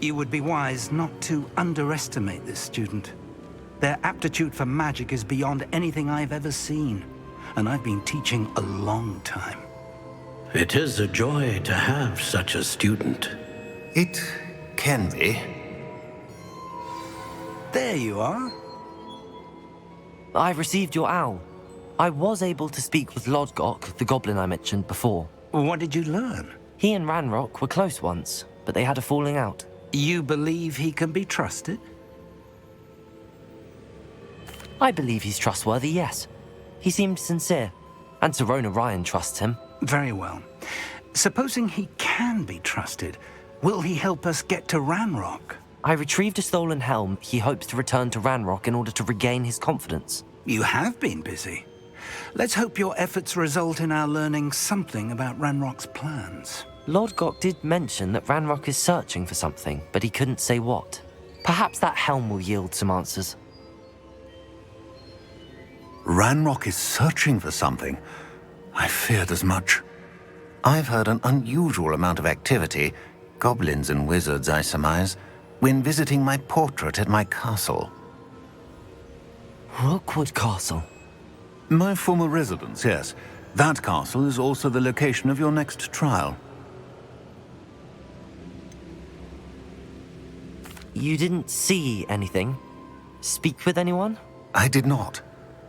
You would be wise not to underestimate this student. Their aptitude for magic is beyond anything I've ever seen, and I've been teaching a long time. It is a joy to have such a student. It can be. There you are. I've received your owl. I was able to speak with Lodgok, the goblin I mentioned before. What did you learn? He and Ranrock were close once, but they had a falling out. You believe he can be trusted? I believe he's trustworthy, yes. He seemed sincere, and Sirona Ryan trusts him. Very well. Supposing he can be trusted, will he help us get to Ranrock? I retrieved a stolen helm. He hopes to return to Ranrock in order to regain his confidence. You have been busy. Let's hope your efforts result in our learning something about Ranrock's plans. Lodgok did mention that Ranrock is searching for something, but he couldn't say what. Perhaps that helm will yield some answers. Ranrock is searching for something. I feared as much. I've heard an unusual amount of activity, goblins and wizards, I surmise, when visiting my portrait at my castle. Rookwood Castle? My former residence, yes. That castle is also the location of your next trial. You didn't see anything? Speak with anyone? I did not.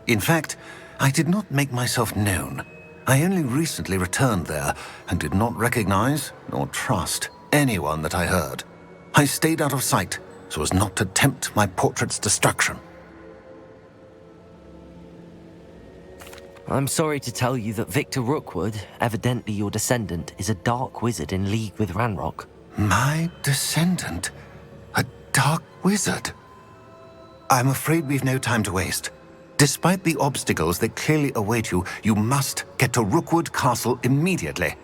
In fact, I did not make myself known. I only recently returned there and did not recognize nor trust anyone that I heard. I stayed out of sight so as not to tempt my portrait's destruction. I'm sorry to tell you that Victor Rookwood, evidently your descendant, is a dark wizard in league with Ranrock. My descendant? A dark wizard? I'm afraid we've no time to waste. Despite the obstacles that clearly await you, you must get to Rookwood Castle immediately.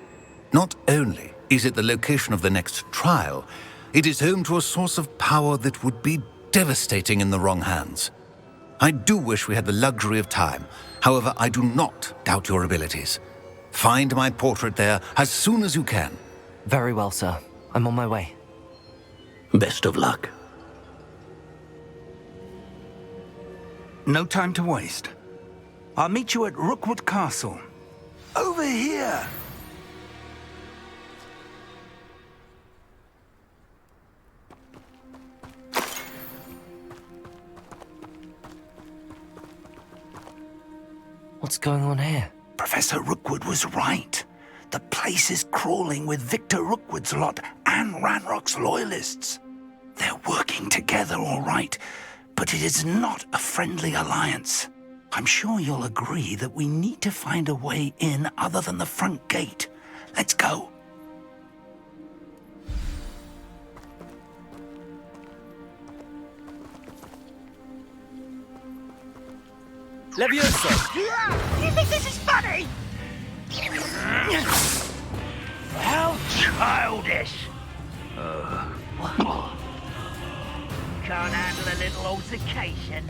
Not only is it the location of the next trial, it is home to a source of power that would be devastating in the wrong hands. I do wish we had the luxury of time. However, I do not doubt your abilities. Find my portrait there as soon as you can. Very well, sir. I'm on my way. Best of luck. No time to waste. I'll meet you at Rookwood Castle. Over here! What's going on here? Professor Rookwood was right. The place is crawling with Victor Rookwood's lot and Ranrock's loyalists. They're working together, all right, but it is not a friendly alliance. I'm sure you'll agree that we need to find a way in other than the front gate. Let's go. Levioso! You think this is funny? How childish! Can't handle a little altercation.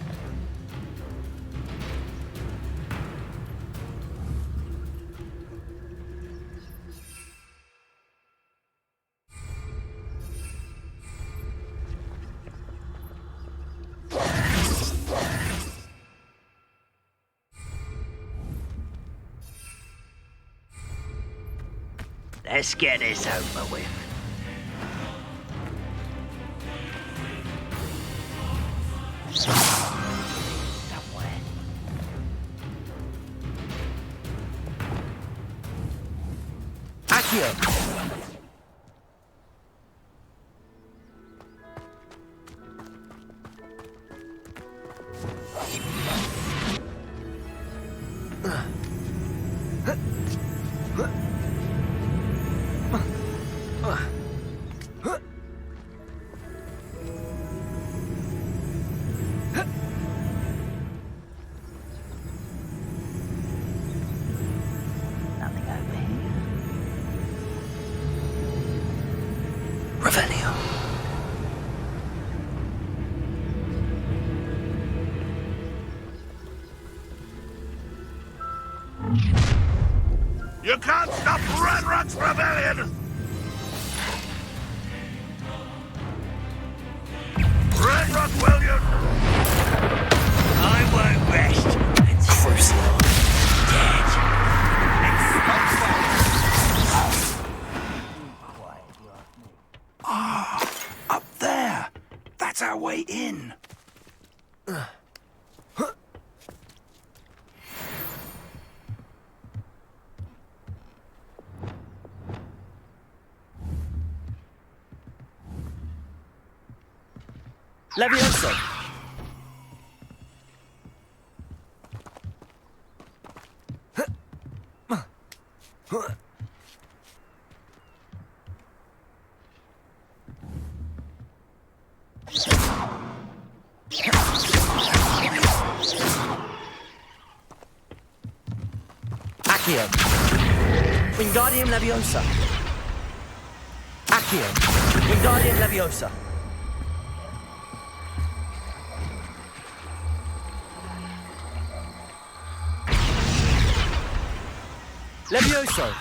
Let's get this over with. Somewhere. Accio! Nothing over here. Revelio. You can't stop Ranrock's rebellion! I won't rest until you're dead. Up there. That's our way in. Levioso! Accio! Wingardium Leviosa! Accio! Wingardium Leviosa! Levioso!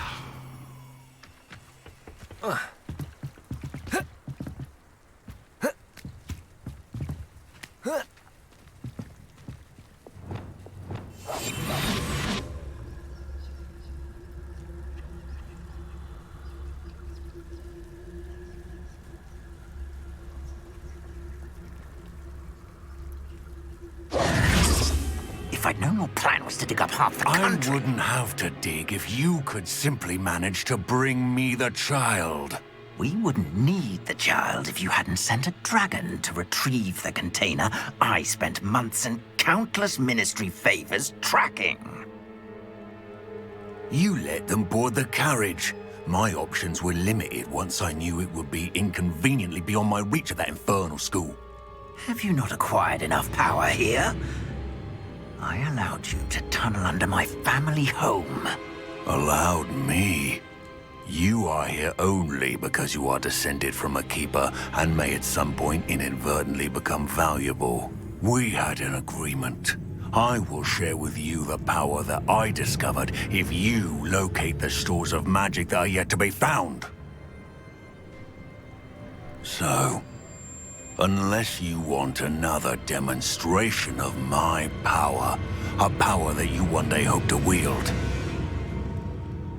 If I'd known your plan was to dig up half the I country... wouldn't have to dig if you could simply manage to bring me the child. We wouldn't need the child if you hadn't sent a dragon to retrieve the container I spent months and countless ministry favors tracking. You let them board the carriage. My options were limited once I knew it would be inconveniently beyond my reach at that infernal school. Have you not acquired enough power here? I allowed you to tunnel under my family home. Allowed me? You are here only because you are descended from a keeper and may at some point inadvertently become valuable. We had an agreement. I will share with you the power that I discovered if you locate the stores of magic that are yet to be found. So, unless you want another demonstration of my power, a power that you one day hope to wield,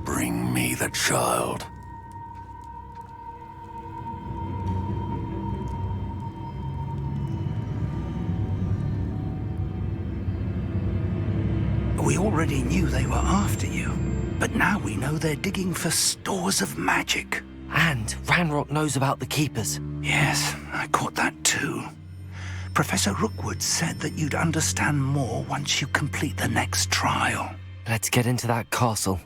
bring me the child. We already knew they were after you, but now we know they're digging for stores of magic. And Ranrock knows about the Keepers. Yes, I caught that too. Professor Rookwood said that you'd understand more once you complete the next trial. Let's get into that castle.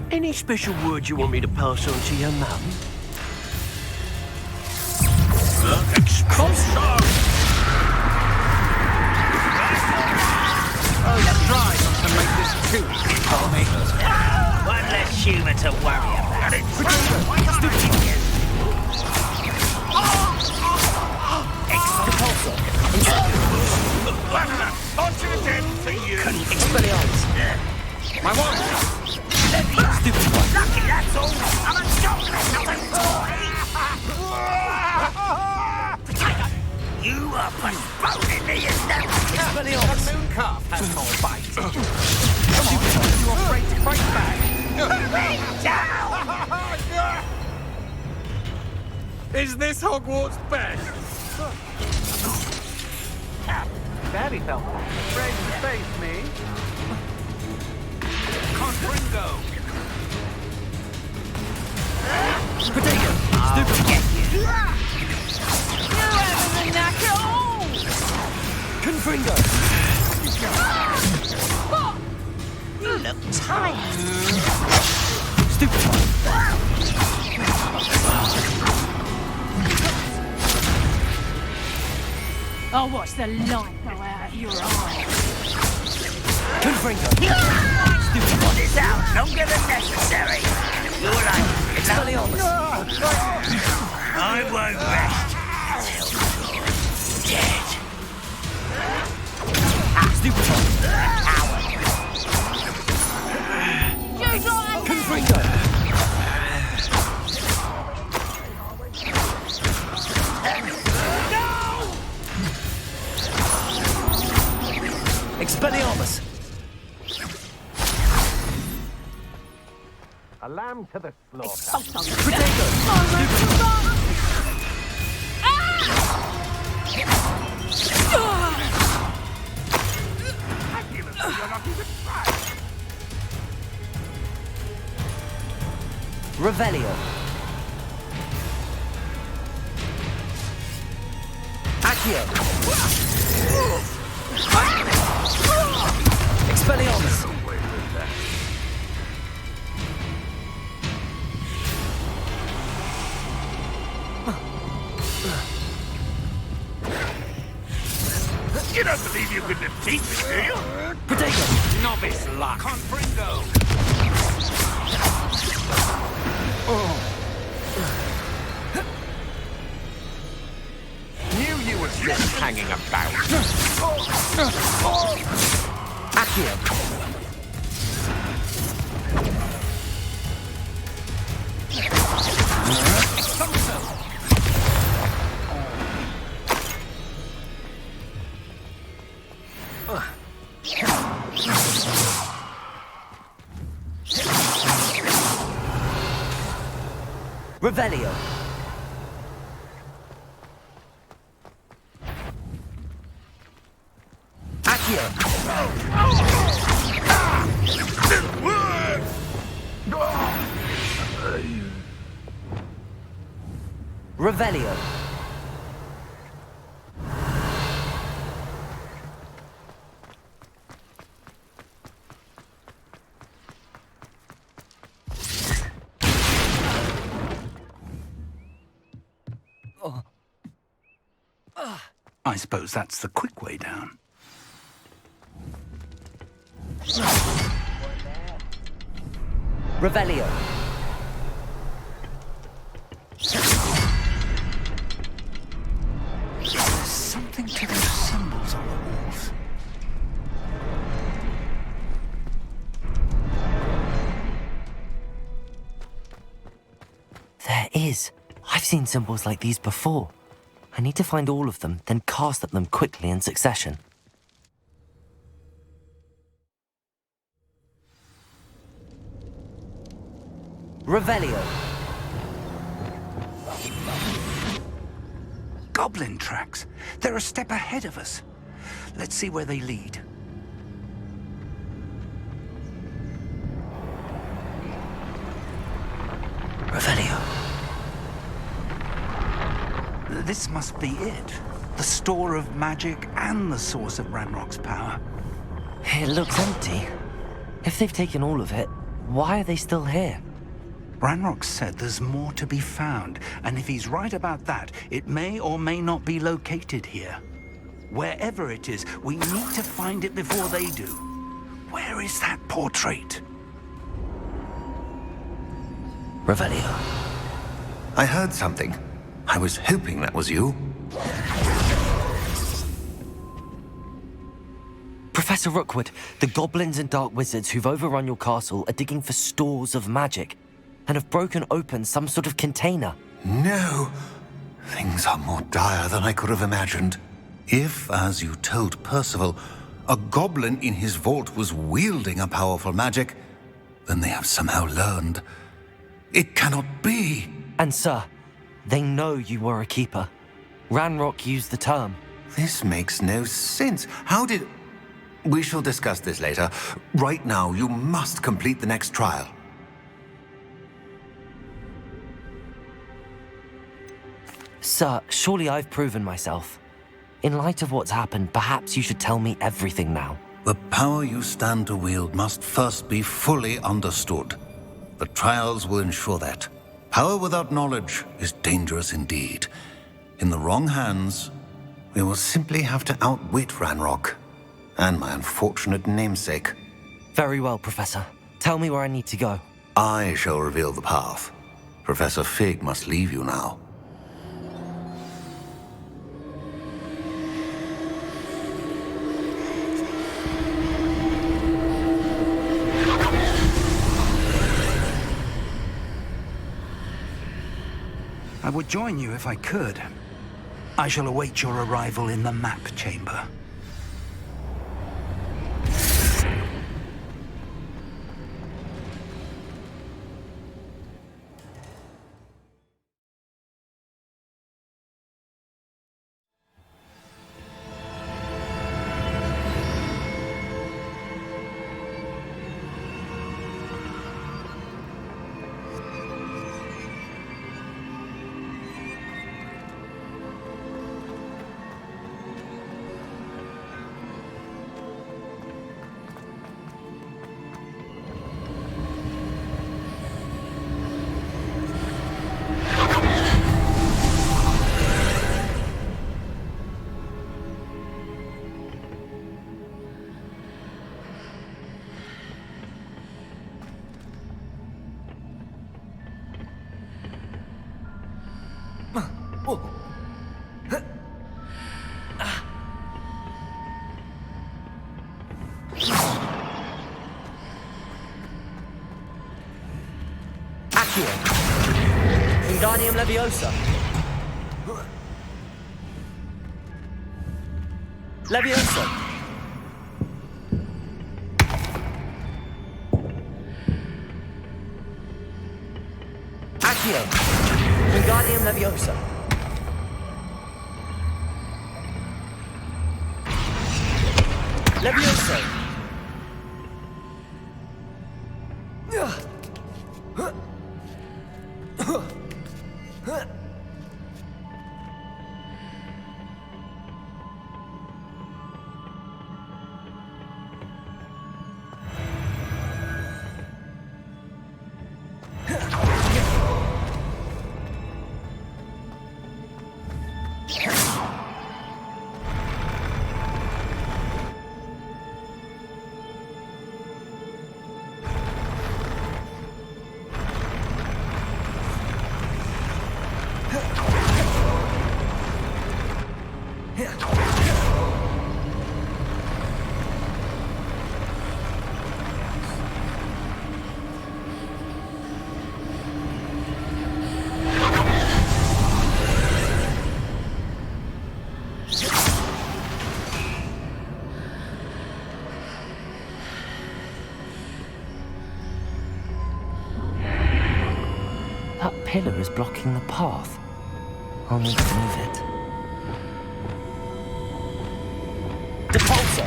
Any special word you want me to pass on to your mum? Expulso! Oh, try not to make this too easy for me. One less human to worry about. Onto the den for you! Expelliarmus! My one! Stupid one. Lucky, that's all. I'm a chocolate, not a toy. You are postponing me, isn't it? Expelliarmus! The moon calf has more bite. Come on, you afraid to fight back? Is this Hogwarts best? Barely felt afraid to face me. Confringo! Potato! Stupid. Get you. You haven't the knack at all! Confringo! You look tired. Stupid one! I'll watch the light go out of your eyes. Confringo! Stupid one. This out longer than necessary. You're like Expelliarmus! I won't rest until you're dead. Stupid one! You got a Expelliarmus! A lamb to the slaughter. Revelio. Accio. Expelliarmus. You don't believe you could defeat me, do you? Protego. Novice luck. Confringo. Knew you were just hanging about. Accio. Revelio. Accio. Revelio. I suppose that's the quick way down. Revelio. There's something to those symbols on the walls. There is. I've seen symbols like these before. I need to find all of them, then cast at them quickly in succession. Revelio. Goblin tracks. They're a step ahead of us. Let's see where they lead. Revelio. This must be it. The store of magic and the source of Ranrock's power. It looks empty. If they've taken all of it, why are they still here? Ranrock said there's more to be found, and if he's right about that, it may or may not be located here. Wherever it is, we need to find it before they do. Where is that portrait? Revelio. I heard something. I was hoping that was you. Professor Rookwood, the goblins and dark wizards who've overrun your castle are digging for stores of magic and have broken open some sort of container. No. Things are more dire than I could have imagined. If, as you told Percival, a goblin in his vault was wielding a powerful magic, then they have somehow learned. It cannot be. And sir, they know you were a keeper. Ranrock used the term. This makes no sense. How did... We shall discuss this later. Right now, you must complete the next trial. Sir, surely I've proven myself. In light of what's happened, perhaps you should tell me everything now. The power you stand to wield must first be fully understood. The trials will ensure that. Power without knowledge is dangerous indeed. In the wrong hands, we will simply have to outwit Ranrock and my unfortunate namesake. Very well, Professor. Tell me where I need to go. I shall reveal the path. Professor Fig must leave you now. I would join you if I could. I shall await your arrival in the map chamber. Accio. Wingardium Leviosa. Leviosa. Accio. Wingardium Leviosa. Leviosa. That pillar is blocking the path. I'll need to move it. Depulso!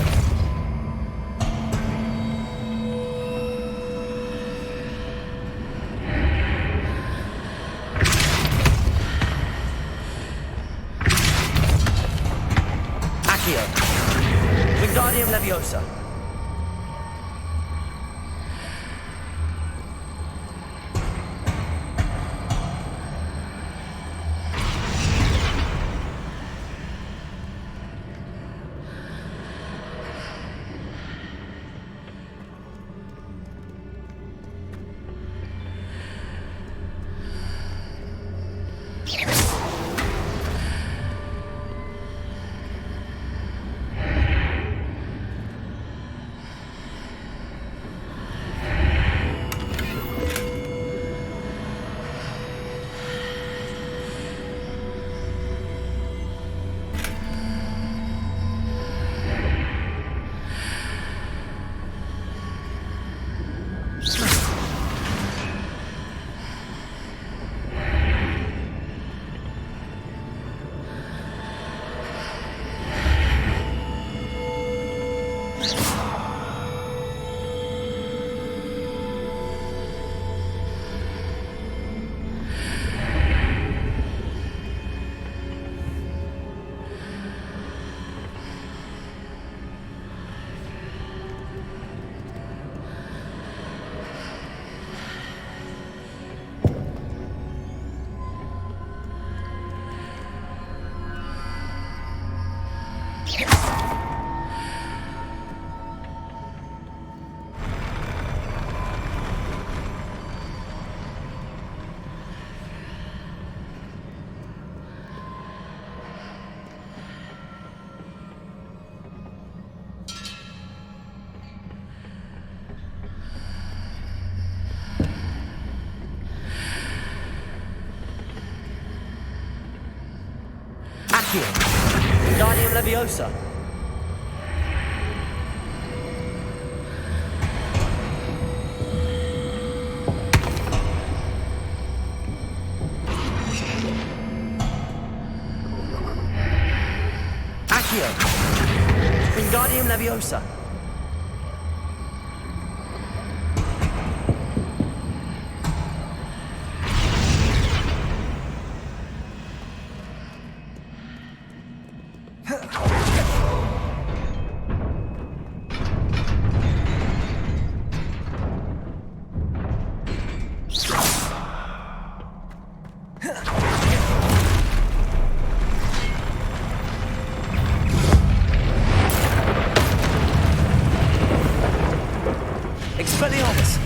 Accio! Wingardium Leviosa! Accio! Wingardium Leviosa! Accio! Wingardium Leviosa! Expelliarmus!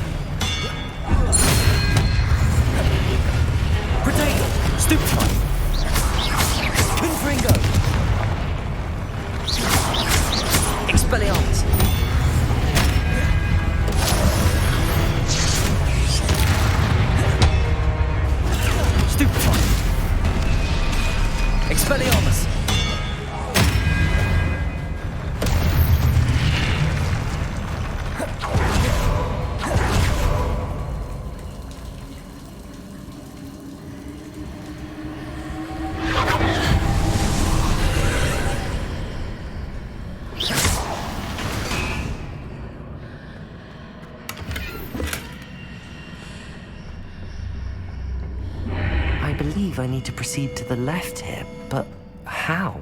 Protego! Stupefy! Confringo! Expelliarmus! believe I need to proceed to the left here, but how?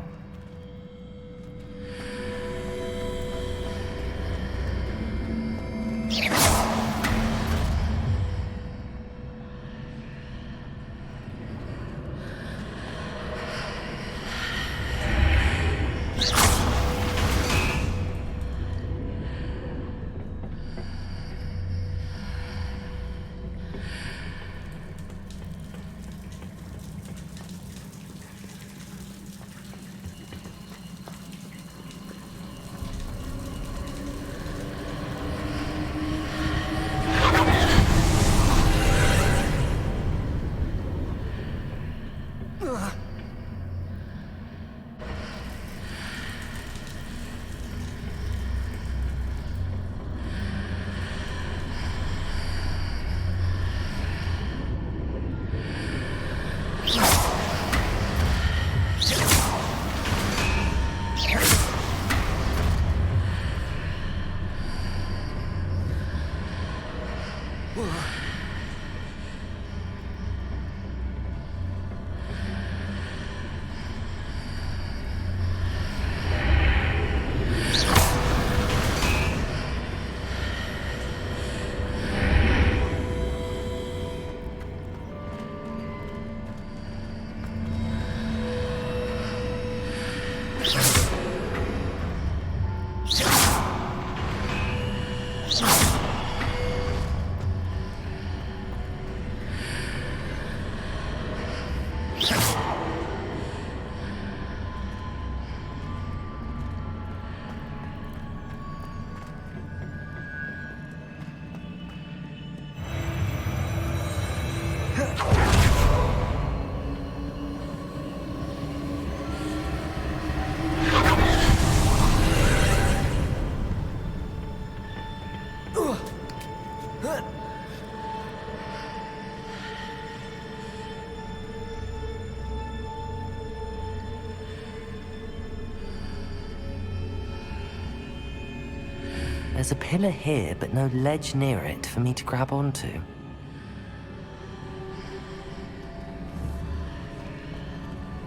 There's a pillar here, but no ledge near it for me to grab onto.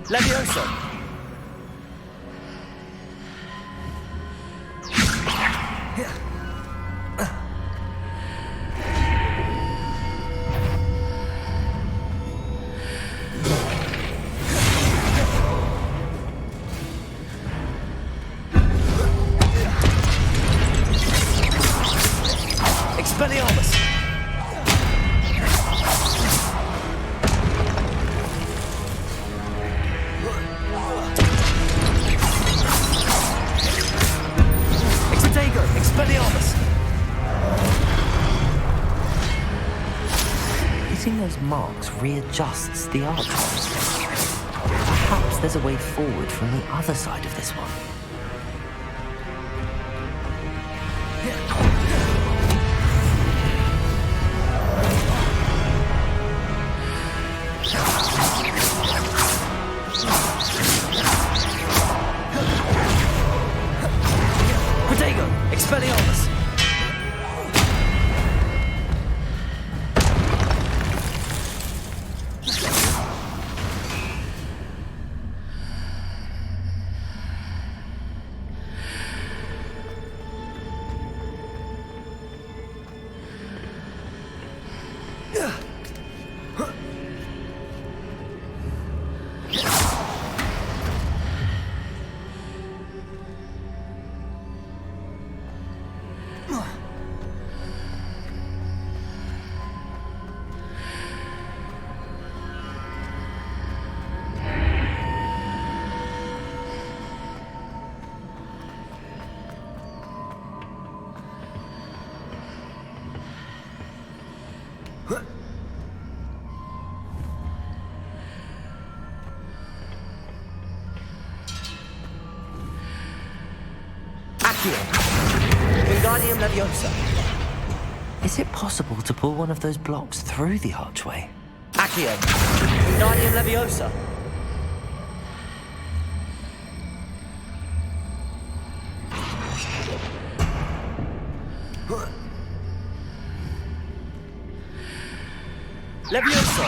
Levioso! Expelliarmus! Exotego! Expelliarmus! Hitting those marks readjusts the archway. Perhaps there's a way forward from the other side of this one. Protego! Expelliarmus! Wingardium Leviosa. Is it possible to pull one of those blocks through the archway? Accio. Wingardium Leviosa. Levioso.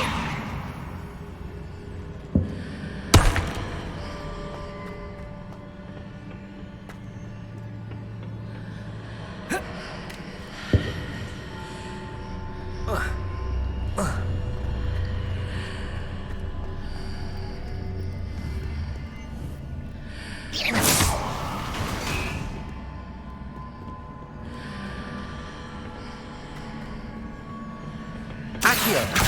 Accio.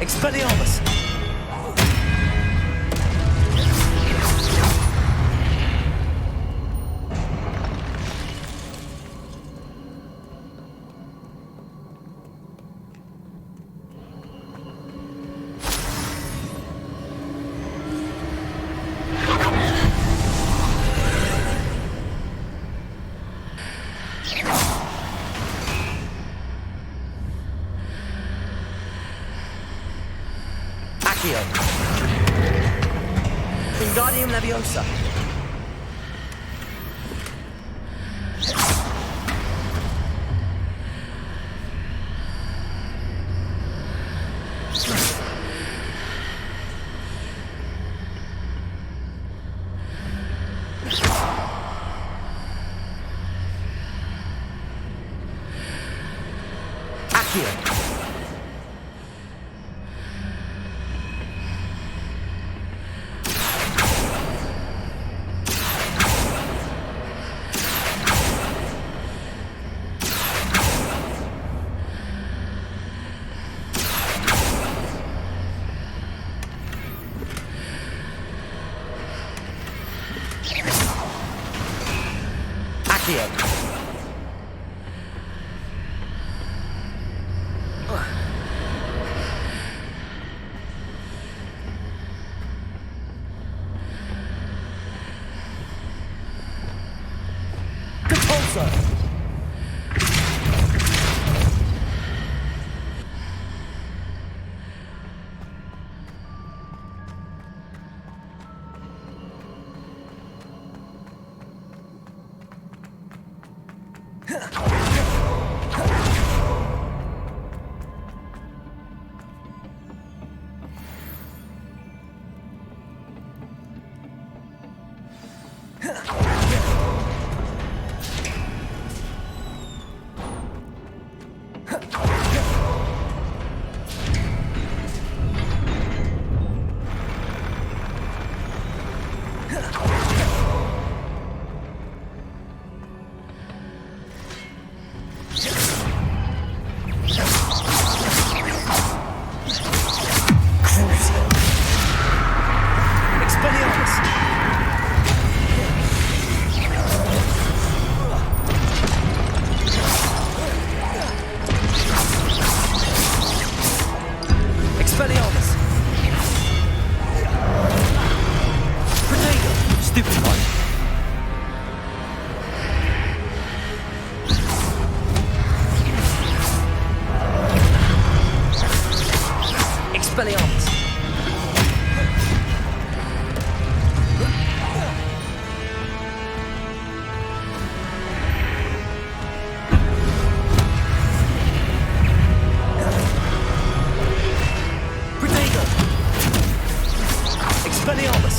Expelliarmus! Accio. Wingardium Leviosa. Accio. Accio. Compulso. Expelliarmus. Protego. Expelliarmus.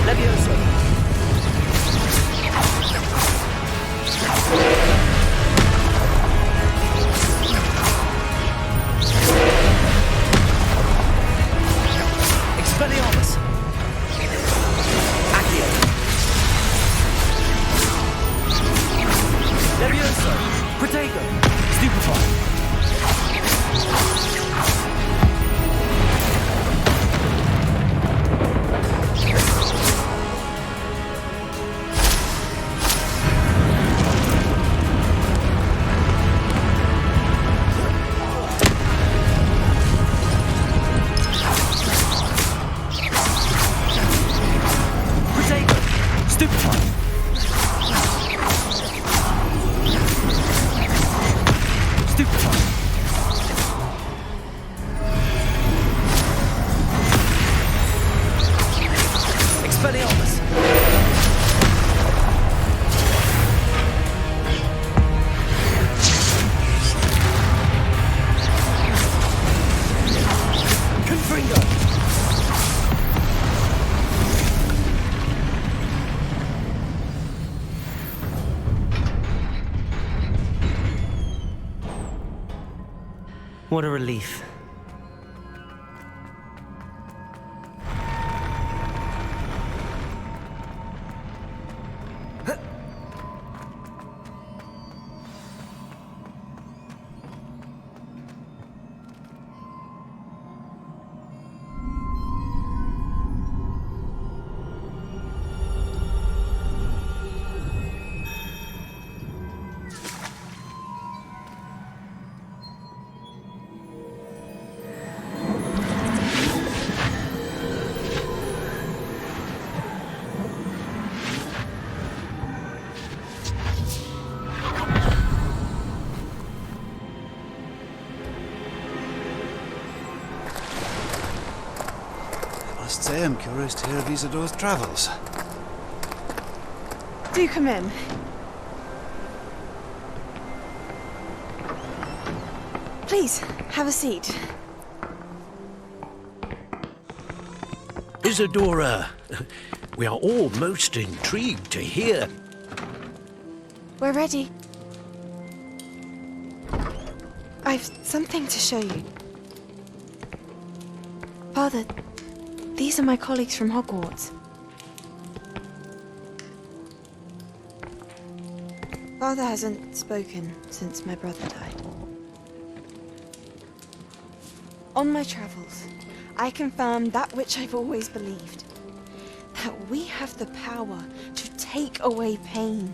Levioso. Expelliarmus. Accio. Levioso. Protego. Stupefy. What a relief. I am curious to hear of Isadore's travels. Do come in. Please, have a seat. Isadora, we are all most intrigued to hear. We're ready. I've something to show you. Father, these are my colleagues from Hogwarts. Father hasn't spoken since my brother died. On my travels, I confirmed that which I've always believed. That we have the power to take away pain.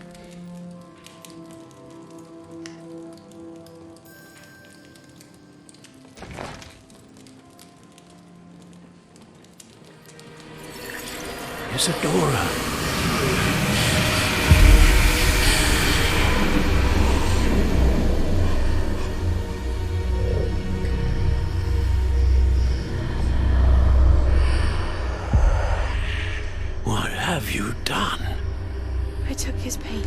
Isadora. What have you done? I took his pain.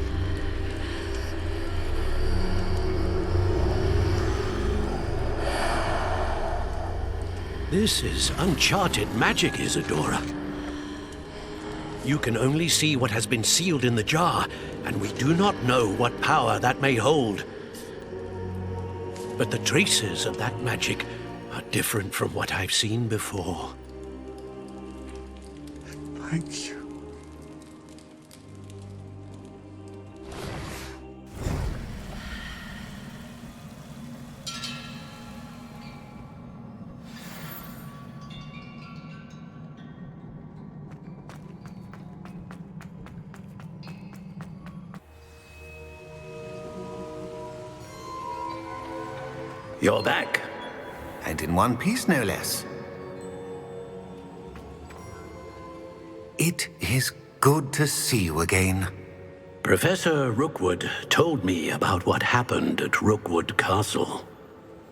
This is uncharted magic, Isadora. You can only see what has been sealed in the jar, and we do not know what power that may hold. But the traces of that magic are different from what I've seen before. Thank you. You're back. And in one piece, no less. It is good to see you again. Professor Rookwood told me about what happened at Rookwood Castle.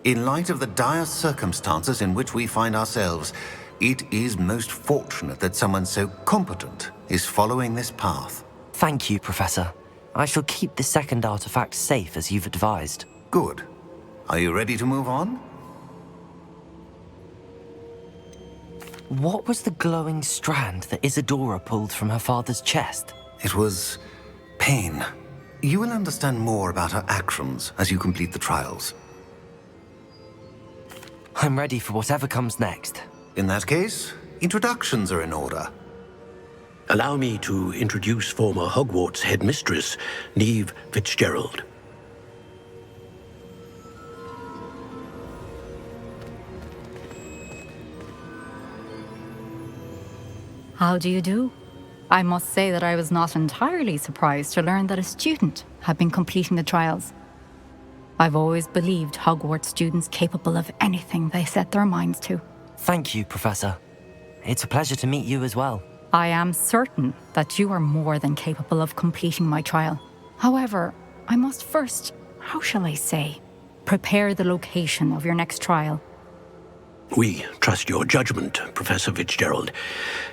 In light of the dire circumstances in which we find ourselves, it is most fortunate that someone so competent is following this path. Thank you, Professor. I shall keep the second artifact safe as you've advised. Good. Are you ready to move on? What was the glowing strand that Isadora pulled from her father's chest? It was pain. You will understand more about her actions as you complete the trials. I'm ready for whatever comes next. In that case, introductions are in order. Allow me to introduce former Hogwarts headmistress, Neve Fitzgerald. How do you do? I must say that I was not entirely surprised to learn that a student had been completing the trials. I've always believed Hogwarts students capable of anything they set their minds to. Thank you, Professor. It's a pleasure to meet you as well. I am certain that you are more than capable of completing my trial. However, I must first, how shall I say, prepare the location of your next trial. We trust your judgment, Professor Fitzgerald.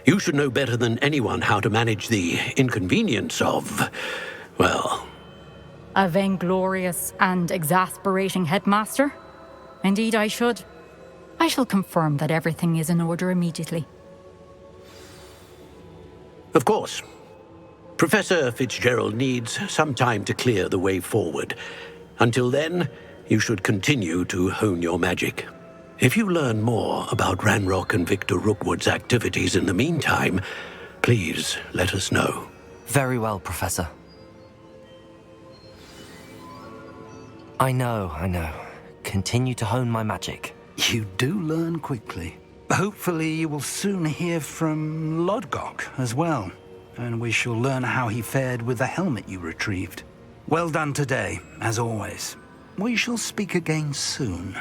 You should know better than anyone how to manage the inconvenience of, well... A vainglorious and exasperating headmaster? Indeed I should. I shall confirm that everything is in order immediately. Of course. Professor Fitzgerald needs some time to clear the way forward. Until then, you should continue to hone your magic. If you learn more about Ranrock and Victor Rookwood's activities in the meantime, please let us know. Very well, Professor. I know. Continue to hone my magic. You do learn quickly. Hopefully you will soon hear from Lodgok as well, and we shall learn how he fared with the helmet you retrieved. Well done today, as always. We shall speak again soon.